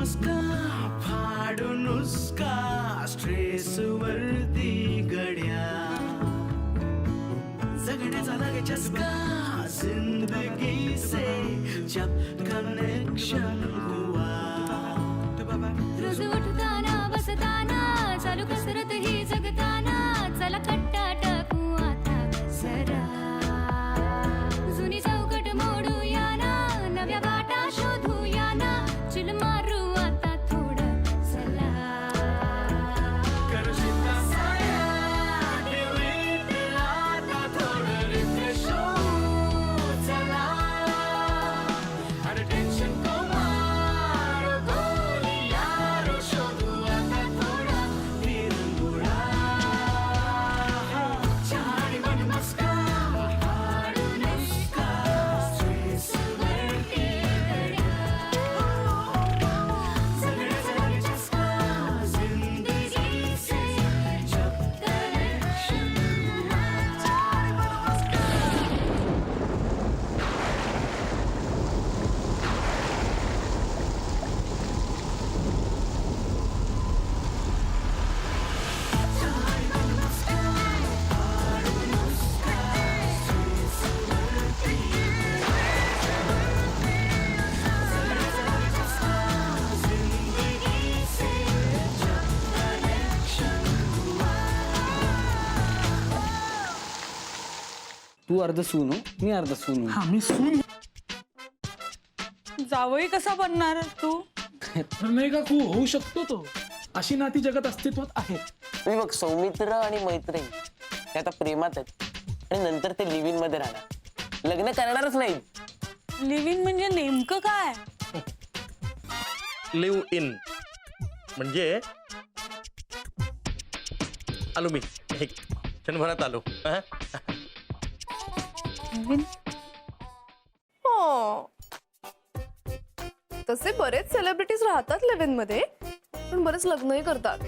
मस्का फाडून नुसका स्ट्रेस वरती गड्या जगण्याचा लागे चस्का जिंदगी से जब कनेक्शन हुआ रोज उठताना बसताना चालू कसरत ही जगताना चला कट्टा टाकू आता सरा जुनी चौकट मोडूया ना नव्या वाटा शोधूया ना चिल मारू आता थोडं चला करुषिता साया delete आता थोडं refresh होऊ चला अरे टेन्शन को मारो गोली यारो शोधू आता थोडा विरंगुळा छाडी मन मस्का हाडू नुसका स्ट्रेस वरती गड्या सगळ्याचा लागे चस्का जिंदगी से जब कनेक्शन हुआ छाडी मन मस्का तू अर्ध सून हो, मी अर्ध सून हो. आम्ही सून जावई कसा बनणार तू? नाही का तू होऊ शकतो तो. अशी नाती जगात अस्तित्वात आहेत. मी बघ सौमित्र आणि मैत्रीण हे आता प्रेमात आहेत आणि नंतर ते लिव्ह इन मध्ये राहणार, लग्न करणारच नाही. लिव्ह इन म्हणजे नेमकं काय? लिव्ह इन म्हणजे आलो मी एक क्षणभरात आलो. हो तसे बरेच सेलिब्रिटीज राहतात लिव्ह इन मध्ये, पण बरेच लग्नही करतात.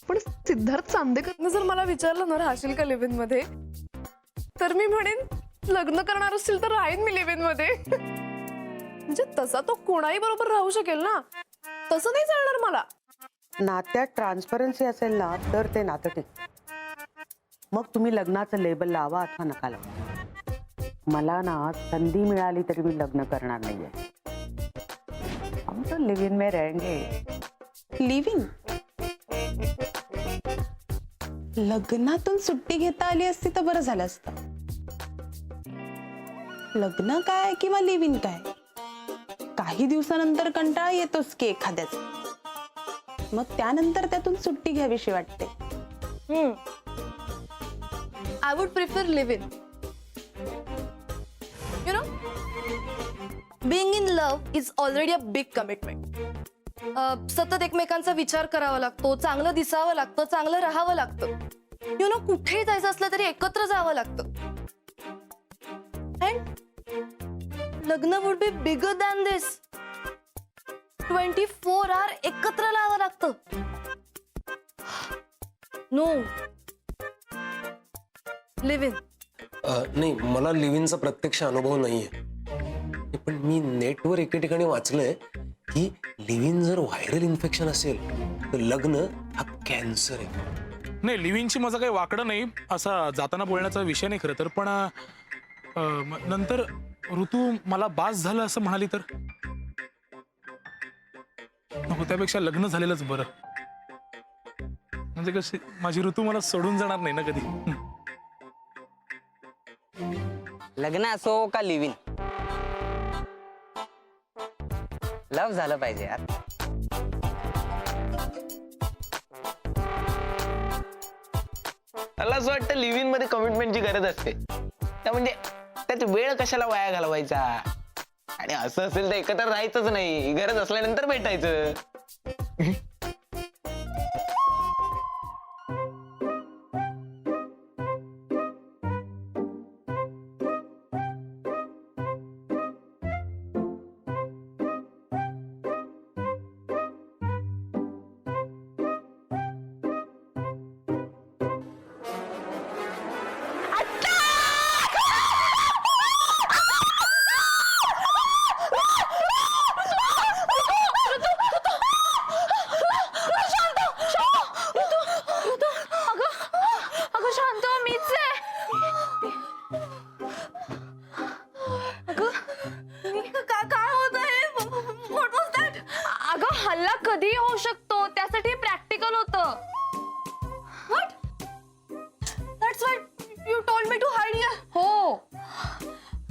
पण सिद्धार्थ चांदेकरनं जर मला विचारलं ना राहशील का लिव्ह इन मध्ये, तर मी म्हणेन लग्न करणार असतील तर राहीन मी लिव्ह इन मध्ये. म्हणजे तसा तो कोणाही बरोबर राहू शकेल ना, तसं नाही चालणार मला. नात्यात ट्रान्सपरन्सी असेल ना तर ते नातं टिकतं. मग तुम्ही लग्नाचं लेबल लावा अथवा नका लावा. मला ना संधी मिळाली तरी मी लग्न करणार नाहीये. हम तो लिव्ह इन में रहेंगे. Live in? लग्नातून सुट्टी घेता आली असती तर बरं झालं असतं. लग्न काय किंवा लिव्ह इन काय, काही दिवसानंतर कंटाळा येतोच की एखाद्याचा, मग त्यानंतर त्यातून सुट्टी घ्यावीशी वाटते. I would prefer live-in. You know, being in love is already a big commitment. सतत एकमेकांचा विचार करावा लागतो, चांगलं दिसावं लागतं, चांगलं राहावं लागतं. यु नो कुठेही जायचं असलं तरी एकत्र जावं लागतं. And लग्न would be bigger than this. 24 hour एकत्र राहावं लागतं. No. Live in. नाही, मला लिव्हिनचा प्रत्यक्ष अनुभव नाहीये, पण मी नेटवर एके ठिकाणी वाचलंय की लिव्हिन जर व्हायरल इन्फेक्शन असेल तर लग्न हा कॅन्सर आहे. नाही, लिव्हिनची माझा काही वाकडं नाही, असा जाताना बोलण्याचा विषय नाही खरं तर. पण नंतर ऋतू मला बास झालं असं म्हणाली तर नको, त्यापेक्षा लग्न झालेलंच बरं. म्हणजे कशी माझी ऋतू मला सोडून जाणार नाही ना कधी. लग्न असो का लिव्ह इन, लव्ह झालं पाहिजे यार. मला असं वाटतं लिव्ह इन मध्ये कमिटमेंटची गरज असते. त्या म्हणजे त्यात वेळ कशाला वाया घालवायचा, आणि असं असेल तर एकत्र राहायचंच नाही, गरज असल्यानंतर भेटायचं. Told me to hide. हो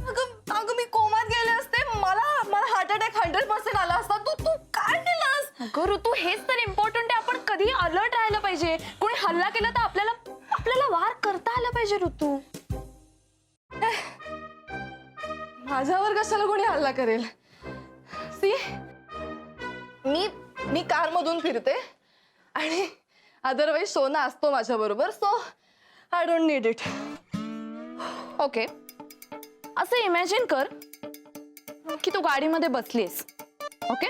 अगं अगं मी कोमात गेले असते, मला हार्ट अटॅक 100% आला असता. तू तू काय केलंस? अगं ऋतू हेच तर इम्पॉर्टंट आहे. आपण कधी अलर्ट राहायला पाहिजे. कोणी हल्ला केला तर आपल्याला वार करता आला पाहिजे ऋतू. माझ्यावर कशाला कोणी हल्ला करेल? सी मी कार मधून फिरते आणि अदरवाईज सोना असतो माझ्या बरोबर, so I don't need it. Okay असं इमॅजिन कर की तू गाडीमध्ये बसलीस. ओके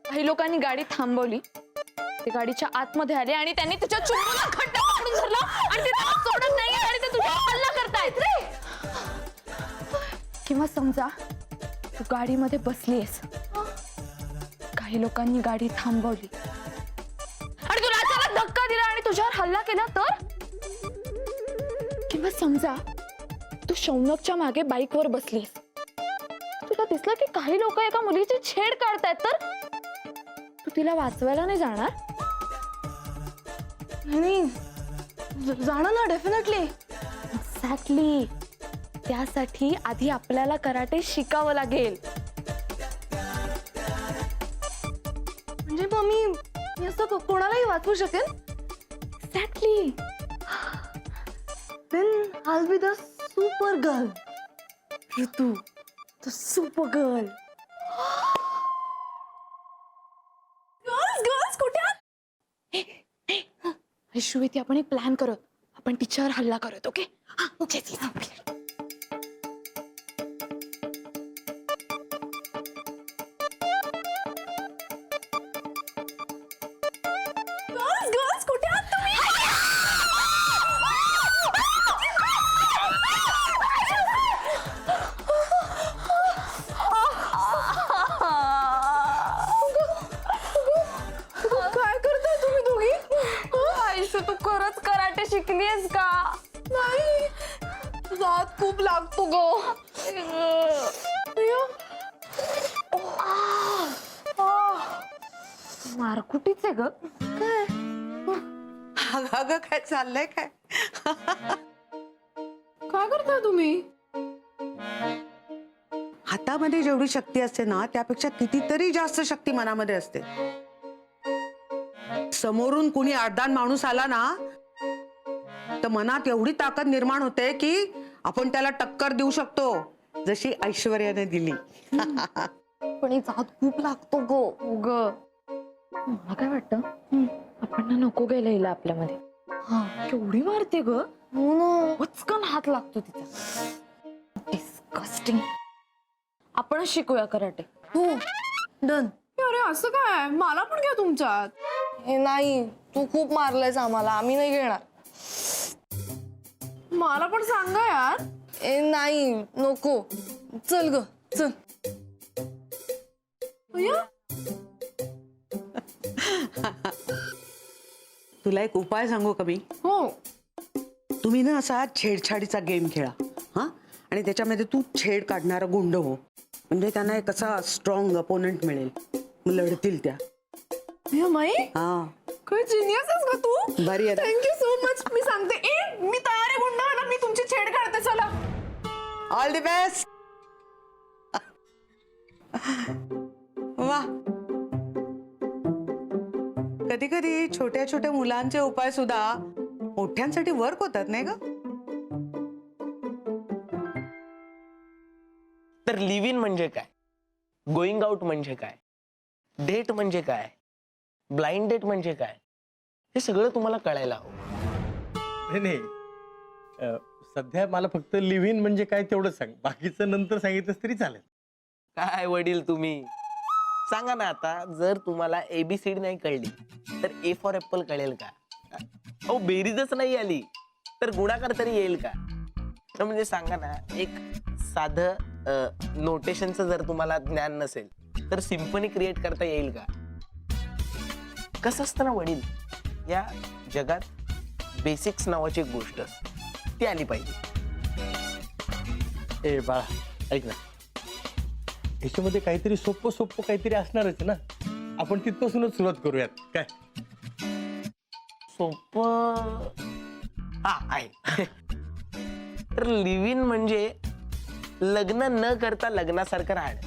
काही लोकांनी गाडी थांबवली, ते गाडीच्या आतमध्ये आले आणि त्यांनी तुझ्या चुंबूला घट्ट पकडून धरलं आणि ते तुला सोडत नाही आणि ते तुझ्यावर हल्ला करतायत रे. किंवा समजा तू गाडीमध्ये बसलीस, काही लोकांनी गाडी थांबवली आणि तुला अचानक धक्का दिला आणि तुझ्यावर हल्ला केला तर. किंवा समजा तू शौनकच्या मागे बाईकवर बसलीस, तुला दिसलं की काही लोक एका मुलीची छेड काढतायत तर तू तिला वाचवायला नाही जाणार? नाही जाणार ना, डेफिनेटली. एक्झॅक्टली. त्यासाठी आधी आपल्याला कराटे शिकावं लागेल. म्हणजे मग मी असं कोणालाही वाचवू शकेन? Exactly. Then I be the super girl. Ritu the super girl. Girls कुठे आहात? श्वेती आपण एक प्लॅन करत, आपण तिच्यावर हल्ला करत. ओके गर्ल्स कुठे आहात तुम्ही? काय करताय तुम्ही दोघी? आयुष्य तू खरंच कराटे शिकलीस का? नाही, हात खूप लागतो ग. मारकुटीच आहे ग. काय अगं काय चाललंय काय? काय करताय तुम्ही? हातामध्ये जेवढी शक्ती असते ना, त्यापेक्षा कितीतरी जास्त शक्ती मनामध्ये असते. समोरून कुणी अडदान माणूस आला ना, तर मनात एवढी ताकद निर्माण होते की आपण त्याला टक्कर देऊ शकतो, जशी ऐश्वर्याने दिली. पण हात खूप लागतो ग. मला काय वाटतं आपण ना नको गेलं हिला आपल्यामध्ये. केवढी मारते ग. पचकन हात लागतो तिचा. डिस्कस्टिंग. आपणच शिकूया कराटे. हो डन. अरे असं काय? मला पण घ्या तुमच्यात. हे नाही, तू खूप मारलायस आम्हाला, आम्ही नाही घेणार. मला पण सांगा यार. ए नाही नको. चल ग चल. तुला एक उपाय सांगू का मी? हो. तुम्ही ना असा छेडछाडीचा गेम खेळा हा, आणि त्याच्यामध्ये तू छेड काढणारा गुंड हो. म्हणजे त्यांना एक असा स्ट्रॉंग अपोनंट मिळेल, मग लढतील त्या. माई हा काय जिनियस आहेस ग तू. बरी आहे. Thank you so much. मी सांगते मी तयार आहे गुंड. मी तुमची छेड काढते. चला. All the best. वा, कधी कधी छोट्या छोट्या मुलांचे उपाय सुद्धा मोठ्यांसाठी वर्क होतात नाही ग? तर लिव्ह इन म्हणजे काय, गोइंग आउट म्हणजे काय, डेट म्हणजे काय, ब्लाइंड डेट म्हणजे काय, हे सगळं तुम्हाला कळायला हवं. नाही सध्या मला फक्त लिव्ह इन म्हणजे काय तेवढं सांग, बाकीचं नंतर सांगितलं तरी चालेल. काय वडील तुम्ही सांगा ना. आता जर तुम्हाला ABCD नाही कळली तर A फॉर ऍपल कळेल का? अहो बेरीजच नाही आली तर गुणाकार तरी येईल का? तर म्हणजे सांगा ना, एक साधं नोटेशनचं जर तुम्हाला ज्ञान नसेल तर सिम्फनी क्रिएट करता येईल का? कसं असतं ना वडील, या जगात बेसिक्स नावाची एक गोष्ट असते, ती आली पाहिजे. ए बाळा ऐक ना, ह्याच्यामध्ये काहीतरी सोपं सोपं काहीतरी असणारच ना. आपण तिथपासूनच सुरुवात करूयात काय? सोपं हा आहे. तर लिव्ह इन म्हणजे लग्न न करता लग्नासारखं राहणं.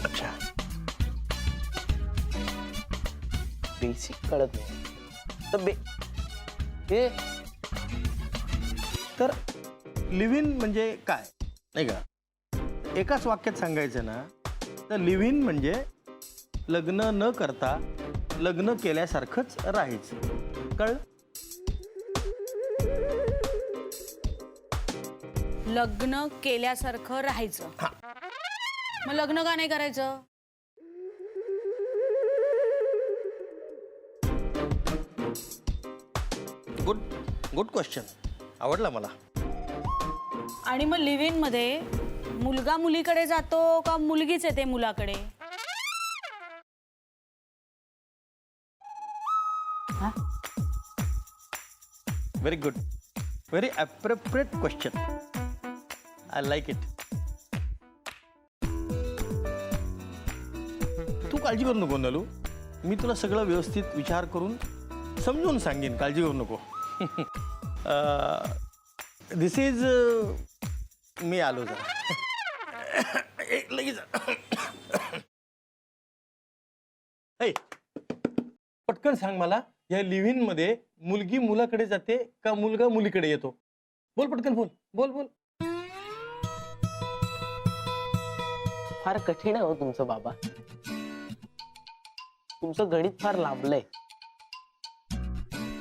अच्छा. बेसिक कळत नाही तर तर लिव्ह इन म्हणजे काय नाही का? एकाच वाक्यात सांगायचं ना तर लिव्ह इन म्हणजे लग्न न करता लग्न केल्यासारखंच राहायचं. कळलं? लग्न केल्यासारखं राहायचं. मग लग्न का नाही करायचं? Good question. आवडला मला. आणि मग लिव्ह इन मध्ये मुलगा मुलीकडे जातो का मुलगीच येते मुलाकडे? Very good. Very appropriate question. I like it. तू काळजी करू नको नलू. मी तुला सगळं व्यवस्थित विचार करून समजून सांगेन. काळजी करू नको. दिस इज मी आलो जरा. लगेच ऐ, पटकन सांग मला, या लिव्ह इन मध्ये मुलगी मुलाकडे जाते का मुलगा मुलीकडे येतो? बोल पटकन, बोल बोल बोल. फार कठीण आहे हो तुमचं बाबा. तुमचं गणित फार लांबलंय.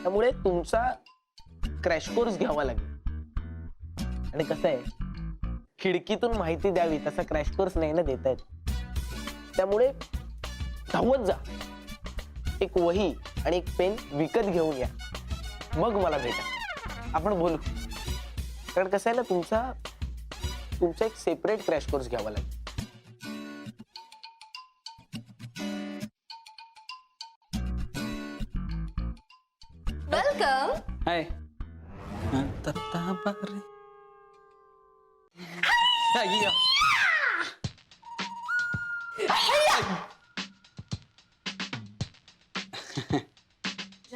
त्यामुळे तुमचा क्रॅश कोर्स घ्यावा लागेल. आणि कसं आहे, खिडकीतून माहिती द्यावी तसा क्रॅश कोर्स नाही ना देता येत. त्यामुळे धावत जा, एक वही आणि एक पेन विकत घेऊन या, मग मला भेटा, आपण बोलू. कारण कसं आहे ना, तुमचा एक सेपरेट क्रॅश कोर्स घ्यावा लागेल. वेलकम. हाय.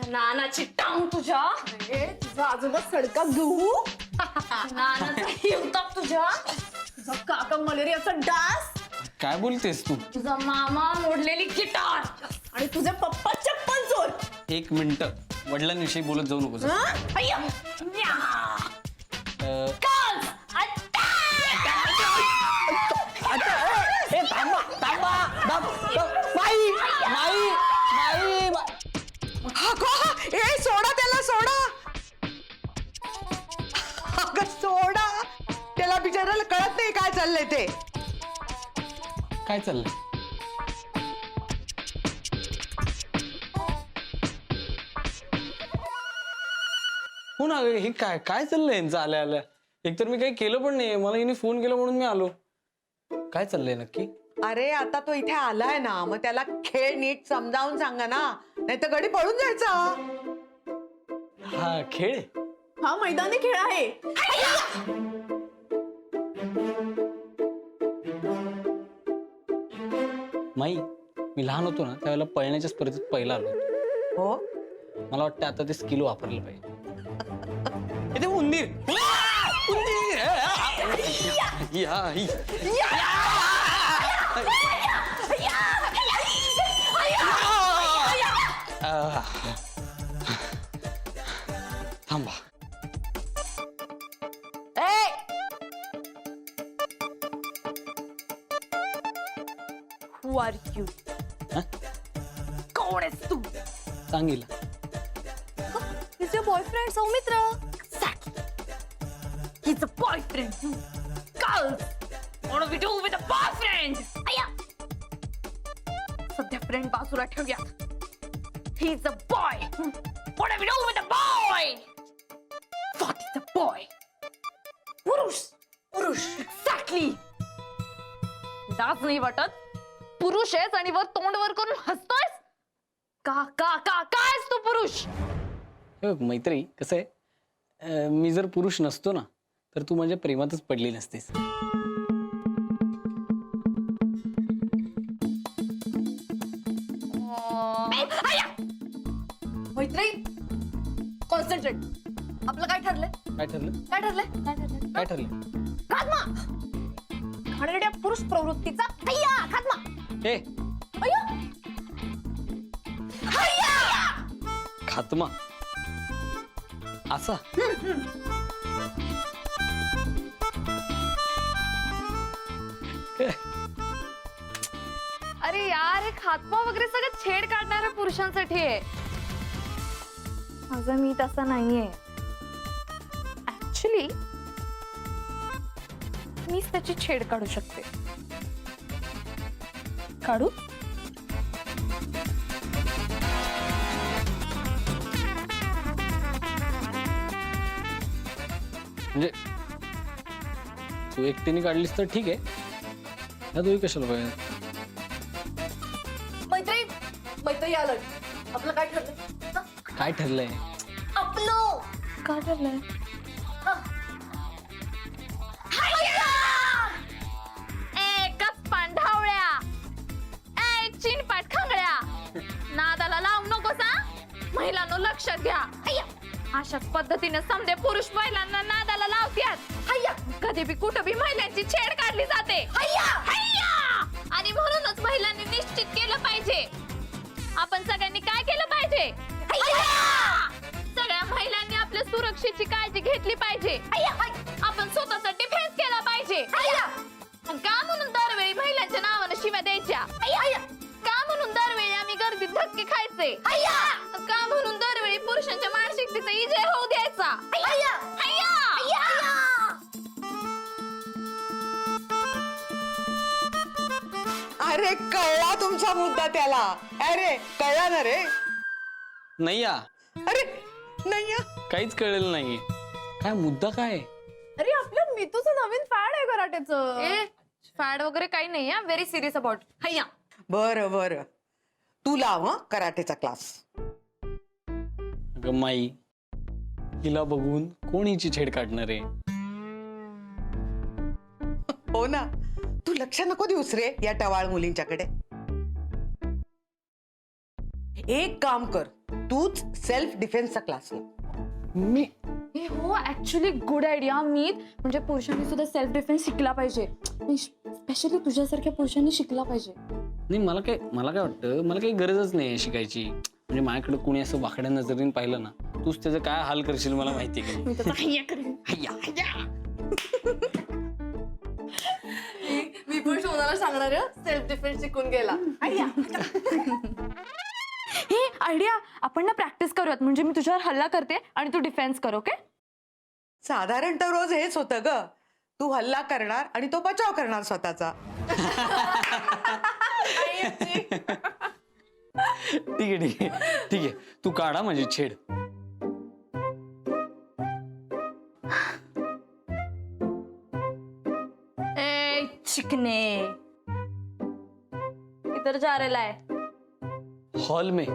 नानाची टांग तुझ्या. तुझा आजोबा सडका गहू. नानाचा हिवताप तुझ्या. तुझा काका मलेरियाचा डास. काय बोलतेस तू? तुझा मामा मोडलेली गिटार. आणि तुझे पप्पा चप्पल चोर. एक मिनिट, वडिलांविषयी बोलत जाऊ नकोस. अय्या. सोडा त्याला, सोडा. अगं सोडा त्याला, बिचारायला कळत नाही काय चाललंय ते. काय चाललंय? हो ना, हे काय काय चाललंय यांचं आल्या आल्या? एकतर मी काही केलं पण नाही, मला हिने फोन केला म्हणून मी आलो. काय चाललंय नक्की? अरे आता तो इथे आलाय ना, मग त्याला खेळ नीट समजावून सांगा ना, नाही तर गडी पळून जायचा. हा खेळ? हा मैदानी खेळ आहे. माई, मी लहान होतो ना त्यावेळेला पळण्याच्या स्पर्धेत पहिला आलो होतो. हो, मला वाटतं आता ते स्किल वापरलं पाहिजे. इथे उंदीर. उंदीर. थांबा. Who are you? कोण आहेस तू? सांगितलं. He's your boyfriend, Saumitra. He's a boyfriend. Girls, what do we do with a boyfriend? अय्या. सध्या फ्रेंड बाजूला ठेवूया. He's a boy. What do we do with a boy? What is a boy? पुरुष. पुरुष. Exactly. लाज नाही वाटत? पुरुष आहेस आणि वर तोंड वर करून हसतोयस? कायस तू पुरुष? मैत्री, कसं आहे, मी जर पुरुष नसतो ना तर तू माझ्या प्रेमातच पडली नसतीस. मैत्री, कॉन्सन्ट्रेट. आपलं काय ठरलंय काय ठरलं काय ठरलंय काय ठरलंय काय ठरलं खात्मा घाणेरड्या पुरुष प्रवृत्तीचा हैया खात्मा हे अय्यो! हैया! खात्मा असा अरे यार हे खात्मा वगैरे सगळं छेड काढणाऱ्या पुरुषांसाठी आहे माझं मी तसं नाहीये ऍक्च्युली मीच त्याची छेड काढू शकते काढू म्हणजे तू एकटीने काढलीस तर ठीक आहे ना तू कशाला पाहिजे मैत्री आलं आपलं काय ठरलंय काय ठरलंय आपलं काय ठरलंय एकच पांढावळ्या ए चिनपाट खांगड्या नादाला लावू नकोस हा महिलांनो लक्षात घ्या अशाच पद्धतीने समजे पुरुष महिलांना नादाला लावतात कधी बी कुठं बी महिलांची छेड काढली जाते आणि म्हणूनच महिलांनी निश्चित केलं पाहिजे आपण सगळ्यांनी काय केलं पाहिजे सगळ्या महिलांनी आपल्या सुरक्षेची काळजी घेतली पाहिजे आपण स्वतःचा डिफेन्स केला पाहिजे का म्हणून दरवेळी महिलांच्या नावानं शिव्या द्यायच्या का म्हणून दरवेळी आम्ही गर्दीत धक्के खायचे का म्हणून दरवेळी पुरुषांच्या मानसिकतेचा इजय होऊ द्यायचा अरे कळला तुमचा मुद्दा त्याला अरे कळला ना रे नाही या अरे नाही या. काहीच कळलेलं नाहीये काय मुद्दा काय अरे आपल्या मितूचं नवीन फॅड आहे कराटेचं फॅड वगैरे काही नाही व्हेरी सिरियस अबाउट हैया बरं बरं तू लाव हं कराटेचा क्लास अगं माई हिला बघून कोण हिची छेड काढणार आहे हो ना तू लक्ष नको देऊस रे या टवाळ मुलींच्याकडे एक काम कर तूच सेल्फ डिफेन्सचा क्लास लाव मी हे हो ऍक्च्युली गुड आयडिया मी म्हणजे पुरुषांनी सुद्धा सेल्फ डिफेन्स शिकला पाहिजे स्पेशली तुझ्यासारख्या पुरुषांनी शिकला पाहिजे नाही मला काय वाटतं मला काही गरजच नाही शिकायची म्हणजे माझ्याकडे कोणी असं वाकड्या नजरेने पाहिलं ना तूच त्याचं काय हाल करशील मला माहिती आहे मी त्याचा हैया करेन मी पण शोधायला सांगणार सेल्फ डिफेन्स शिकून गेला हे आयडिया आपण ना प्रॅक्टिस करूयात म्हणजे मी तुझ्यावर हल्ला करते आणि तू डिफेन्स कर ओके साधारणतः रोज हेच होतं ग तू हल्ला करणार आणि तो बचाव करणार स्वतःचा ठीक आहे तू काढा माझी छेड ए चिकने इधर जा रेला है हॉल में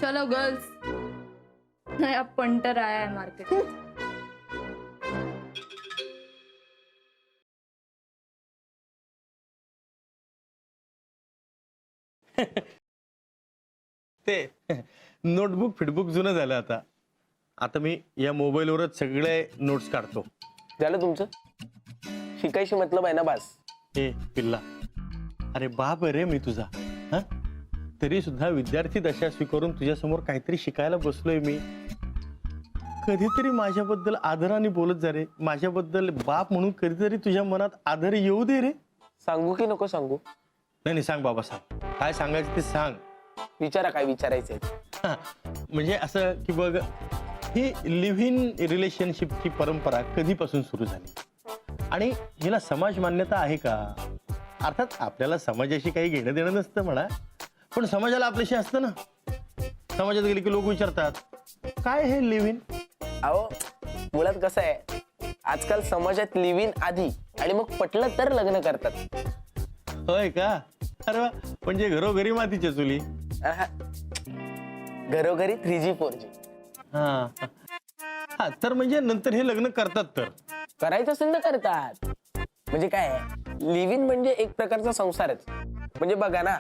चलो गर्ल्स नया पंटर आया है मार्केट में ते नोटबुक फिटबुक जुनं झालं आता मी या मोबाईलवरच सगळे नोट्स काढतो झालं तुमचं शिकायची मतलब आहे ना बास हे पिल्ला अरे बाप रे मी तुझा हा तरी सुद्धा विद्यार्थी दशा स्वीकारून तुझ्यासमोर काहीतरी शिकायला बसलोय मी कधीतरी माझ्याबद्दल आदराने बोलत जा रे माझ्याबद्दल बाप म्हणून कधीतरी तुझ्या मनात आदर येऊ दे रे सांगू की नको सांगू नाही सांग बाबा सांग काय सांगायचं ते सांग विचारा काय विचारायचंय हा, म्हणजे असं की बघ ही लिव्ह इन रिलेशनशिपची परंपरा कधीपासून सुरू झाली आणि हिला समाज मान्यता आहे का अर्थात आपल्याला समाजाशी काही घेणं देणं नसतं म्हणा पण समाजाला आपल्याशी असतं ना समाजात गेले की लोक विचारतात काय हे लिव्ह इन अहो मुळात कसं आहे आजकाल समाजात लिव्ह इन आधी आणि मग पटलं तर लग्न करतात होय का अरे वा म्हणजे घरोघरी मातीच्या चुली आहा. घरोघरी 3G 4G हा हा तर म्हणजे नंतर हे लग्न करतात तर करायचं असेल तर करतात म्हणजे काय लिव्ह इन म्हणजे एक प्रकारचा संसारच म्हणजे बघा ना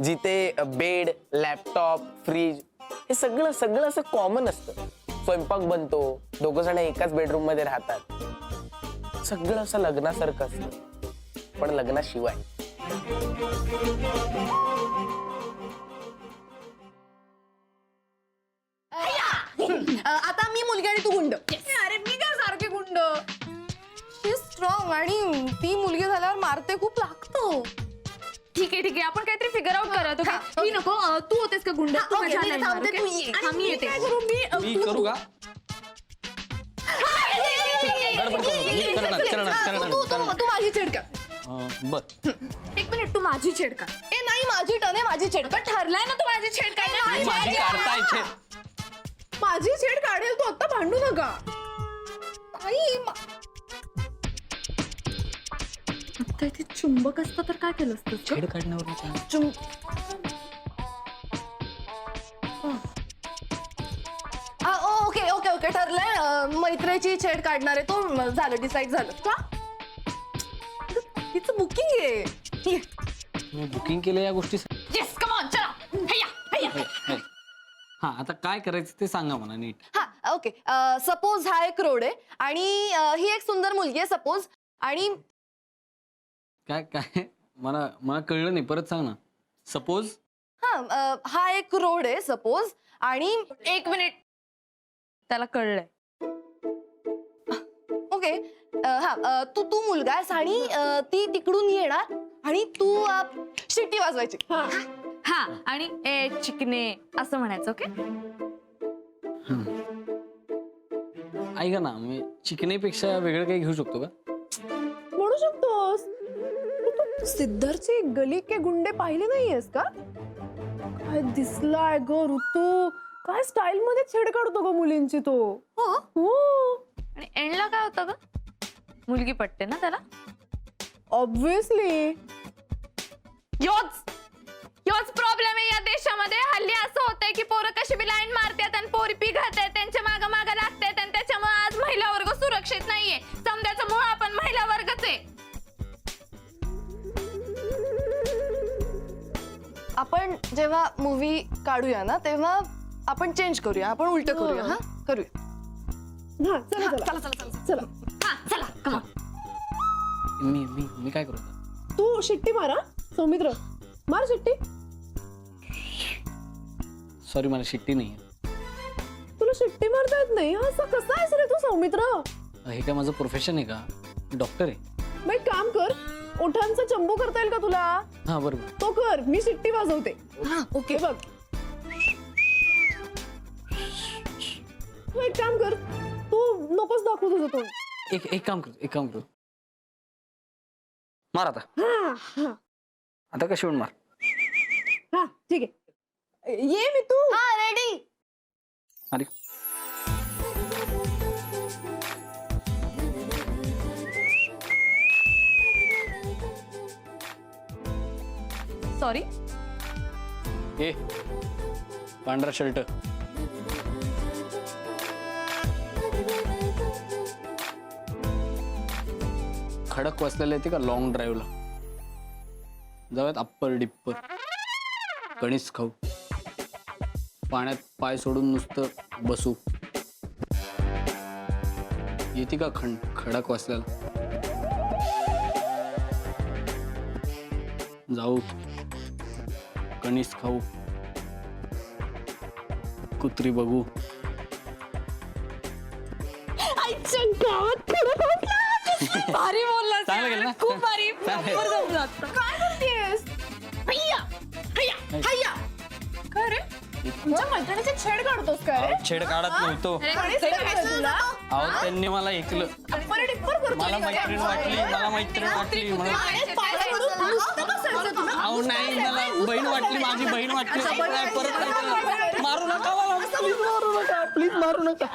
जिथे बेड लॅपटॉप फ्रीज हे सगळं सगळं असं कॉमन असतं. स्वयंपाक बनतो, दोघ जण एकाच बेडरूम मध्ये राहतात, सगळं असं लग्नासारखं असतं. पण लग्नाशिवाय आता मी मुलगी आणि तू गुंड. अरे मी काय सारखे गुंड. स्ट्रॉंग आणि ती मुलगी झाल्यावर मारते खूप लागतो. ठीक आहे आपण काहीतरी फिगर आउट करत होते. मी नको तू होतेस का गुंड? तू माझ्या हाताने मार, okay? मी येते. मी करू का? गडबड करू नका. मी करणार. तू माझी छेड कर. बर. एक मिनिट, तू माझी छेड का? ए नाही, माझी टर्न आहे, माझी छेड कर. ठरलाय ना तू माझी छेड काय? माझी काढताय छेड. माझी छेड काढेल तू. आता भांडू नका. आता इथे चुंबक असतं तर काय केलं असतं? छेड काढण्यावर ओके ओके ओके ठरलंय. मैत्रीची छेड काढणार आहे तो. झालं, डिसाईड झालं. का? तिचं बुकिंग आहे. मी बुकिंग केलं या गोष्टी. येस, कम ऑन, चला. हैया. हा, आता काय करायचं ते सांगा मला नीट. हा ओके. सपोज हा एक रोड आहे आणि ही एक सुंदर मुलगी आहे सपोज. आणि काय काय मला कळलं नाही, परत सांग ना. सपोज हा एक रोड आहे सपोज आणि एक मिनिट, त्याला कळलंय. ओके. हा तू मुलगा आहेस आणि ती तिकडून येणार आणि तू शिट्टी वाजवायची. हा, आणि ए चिकने असं म्हणायचं. ओके. ऐका ना, मी चिकनेपेक्षा वेगळं काही घेऊ शकतो का? म्हणू शकतोस. तू सिद्धार्थची गली के गुंडे पाहिले नाहीयेस का? काय दिसलाय ग ऋतू. काय स्टाईल मध्ये छेड काढतो ग मुलींची तो. हो. आणि एंडला काय होतं ग? मुलगी पटते ना त्याला. ऑब्विसली. योच प्रॉब्लेम आहे या देशामध्ये. हल्ली असं होतंय की पोरं कशी बी लाईन मारतात आणि पोरी पिघळतात, त्यांच्या मागं लागतात आणि त्याच्यामुळे आज महिला वर्ग सुरक्षित नाहीये. समजायचं मुळं आपण महिला वर्गच आहे. आपण जेव्हा मूवी काढूया ना तेव्हा आपण चेंज करूया. आपण उलट करूया. हा करूया. चला. चला, कम ऑन. मी काय करू? तू शिट्टी मारा. सौमित्र मार शिट्टी. सॉरी, मला शिट्टी नाही. तुला शिट्टी मारता येत नाही? असं कसं आहेस रे तू सौमित्र? हे काय माझं प्रोफेशन आहे का? डॉक्टर आहे. मग एक काम कर, ओठांचा चंबू करता येईल का तुला? हा बरोबर. तो कर. मी शिट्टी वाजवते. ओके बघ. एक काम कर, तू नकोच दाखवू तुझं तोंड. एक काम करू. मार आता. आता कशी मार. हा ठीक आहे. ये मी तू. हा रेडी. अरे सॉरी. ए पांढरा शर्ट. खडक वाचलेलं येते का लॉंग ड्राईव्हला? जाऊयात अप्पर डिप्पर, कणीस खाऊ, पाण्यात पाय सोडून नुसतं बसू. येते का खडक वाचलेला? जाऊ, कणीस खाऊ, कुत्री बघू. भारी बोलला. चांगलं गेलं ना? खूप भारी. चांगलं. बरोबर जमलं आता. काय करतेस? काय रे? तुमच्या मैत्रिणीची छेड काढतोस काय रे? छेड काढत नव्हतो. आणि सांगायचं तुला? अहो, त्यांनी मला ऐकलं. अप्पर डिप्पर करतोय मला काय? मैत्रीण वाटली म्हणून. अहो नाही, मला बहीण वाटली, माझी बहीण वाटली. परत मारू नका मला, प्लीज मारू नका.